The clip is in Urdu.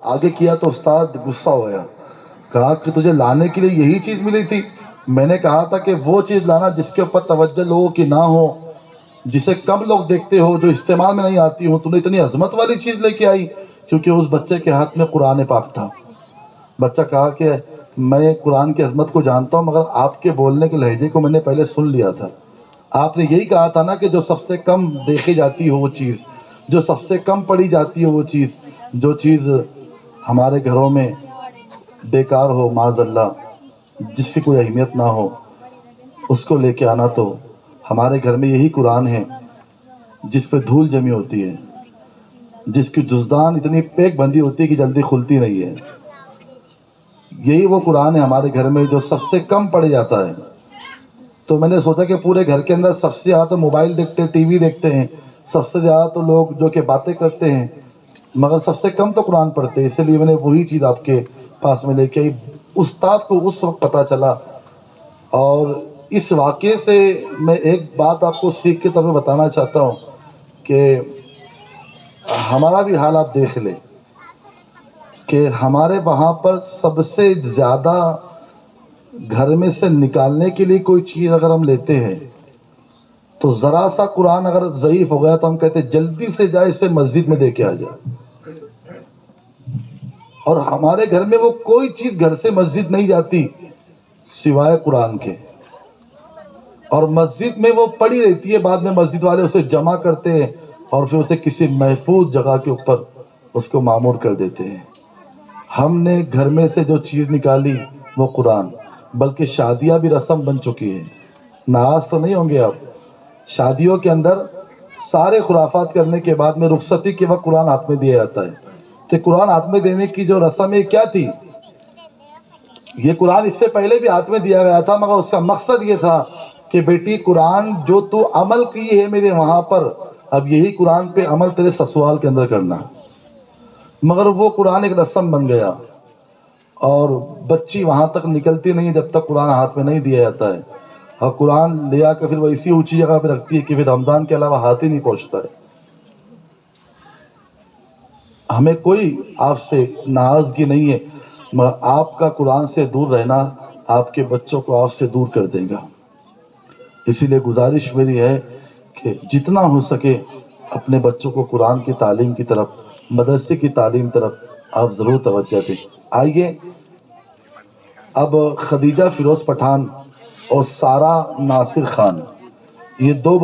آگے کیا تو استاد غصہ ہو گیا، کہا کہ تجھے لانے کے لیے یہی چیز ملی تھی؟ میں نے کہا تھا کہ وہ چیز لانا جس کے اوپر توجہ لوگوں کی نہ ہو، جسے کم لوگ دیکھتے ہو، جو استعمال میں نہیں آتی ہو۔ تو نے اتنی عظمت والی چیز لے کے آئی، کیونکہ اس بچے کے ہاتھ میں قرآن پاک تھا۔ بچہ کہا کہ میں قرآن کی عظمت کو جانتا ہوں، مگر آپ کے بولنے کے لہجے کو میں نے پہلے سن لیا تھا۔ آپ نے یہی کہا تھا نا کہ جو سب سے کم دیکھی جاتی ہو وہ چیز، جو سب سے کم پڑھی جاتی ہو وہ چیز، جو چیز ہمارے گھروں میں بیکار ہو معاذ اللہ، جس کی کوئی اہمیت نہ ہو، اس کو لے کے آنا۔ تو ہمارے گھر میں یہی قرآن ہے جس پہ دھول جمی ہوتی ہے، جس کی جزدان اتنی پیک بندی ہوتی ہے کہ جلدی کھلتی نہیں ہے۔ یہی وہ قرآن ہے ہمارے گھر میں جو سب سے کم پڑھا جاتا ہے۔ تو میں نے سوچا کہ پورے گھر کے اندر سب سے زیادہ تو موبائل دیکھتے ہیں، ٹی وی دیکھتے ہیں، سب سے زیادہ تو لوگ جو کہ باتیں کرتے ہیں، مگر سب سے کم تو قرآن پڑھتے ہیں۔ اسی لیے میں نے وہی چیز آپ کے پاس میں لے کے آئی۔ استاد کو اس وقت پتہ چلا، اور اس واقعے سے میں ایک بات آپ کو سیکھ کے طور پہ بتانا چاہتا ہوں کہ ہمارا بھی حال آپ دیکھ لیں کہ ہمارے وہاں پر سب سے زیادہ گھر میں سے نکالنے کے لیے کوئی چیز اگر ہم لیتے ہیں تو ذرا سا قرآن اگر ضعیف ہو گیا تو ہم کہتے ہیں جلدی سے جائے اسے مسجد میں دے کے آ جائے، اور ہمارے گھر میں وہ کوئی چیز گھر سے مسجد نہیں جاتی سوائے قرآن کے، اور مسجد میں وہ پڑی رہتی ہے، بعد میں مسجد والے اسے جمع کرتے ہیں اور پھر اسے کسی محفوظ جگہ کے اوپر اس کو معمور کر دیتے ہیں۔ ہم نے گھر میں سے جو چیز نکالی وہ قرآن، بلکہ شادیاں بھی رسم بن چکی ہے۔ ناراض تو نہیں ہوں گے آپ؟ شادیوں کے اندر سارے خرافات کرنے کے بعد میں رخصتی کے وقت قرآن ہاتھ میں دیا جاتا ہے۔ تو قرآن ہاتھ میں دینے کی جو رسم ہے کیا تھی؟ یہ قرآن اس سے پہلے بھی ہاتھ میں دیا گیا تھا، مگر اس کا مقصد یہ تھا کہ بیٹی قرآن جو تو عمل کی ہے میرے وہاں پر، اب یہی قرآن پہ عمل تیرے سسرال کے اندر کرنا۔ مگر وہ قرآن ایک رسم بن گیا، اور بچی وہاں تک نکلتی نہیں جب تک قرآن ہاتھ میں نہیں دیا جاتا ہے، اور قرآن لے آ کے پھر وہ اسی اونچی جگہ پہ رکھتی ہے کہ پھر رمضان کے علاوہ ہاتھ ہی نہیں پہنچتا ہے۔ ہمیں کوئی آپ سے ناراضگی نہیں ہے، مگر آپ کا قرآن سے دور رہنا آپ کے بچوں کو آپ سے دور کر دے گا۔ اسی لیے گزارش میری ہے کہ جتنا ہو سکے اپنے بچوں کو قرآن کی تعلیم کی طرف، مدرسے کی تعلیم طرف آپ ضرور توجہ دیں۔ آئیے اب خدیجہ فیروز پٹھان اور سارہ ناصر خان، یہ دو